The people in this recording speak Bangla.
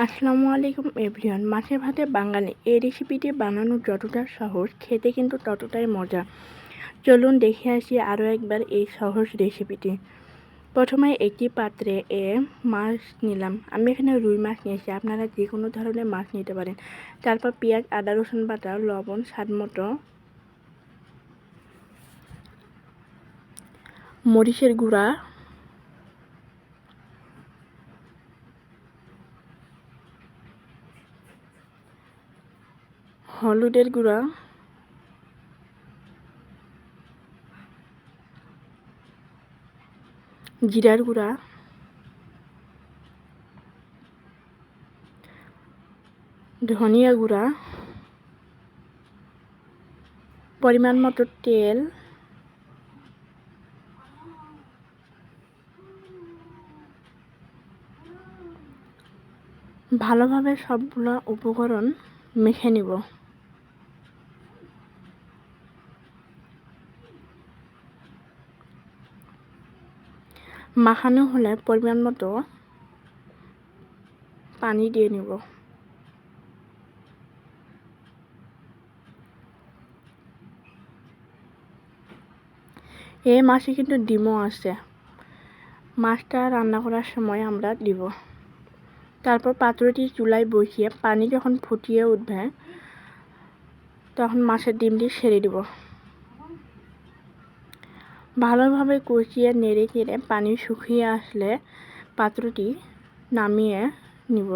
আসসালামু আলাইকুম এভরিওয়ান। মাছের ভাতে বাঙালি এই রেসিপিটি বানানো যতটা সহজ, খেতে কিন্তু ততটাই মজা। চলুন দেখে আসি আরও একবার এই সহজ রেসিপিটি। প্রথমে একটি পাত্রে মাছ নিলাম। আমি এখানে রুই মাছ নিয়েছি, আপনারা যে কোনো ধরনের মাছ নিতে পারেন। তারপর পেঁয়াজ, আদা, রসুন বাটা, লবণ স্বাদ মতো, মরিচের গুঁড়া, হলুদের গুঁড়া, জিরার গুঁড়া, ধনিয়া গুঁড়া, পরিমাণ মতো তেল, ভালোভাবে সবগুলো উপকরণ মেখে নিব। মাখানো হলে পরিমাণ মতো পানি দিয়ে নিব। এই মাছে কিন্তু ডিমও আছে, মাছটা রান্না করার সময় আমরা দিব। তারপর পাত্রটি চুলায় বসিয়ে পানি যখন ফুটিয়ে উঠবে তখন মাছের ডিমটি ছেড়ে দিব। ভালোভাবে কষিয়ে নেড়ে চেড়ে পানি শুকিয়ে আসলে পাত্রটি নামিয়ে নিব।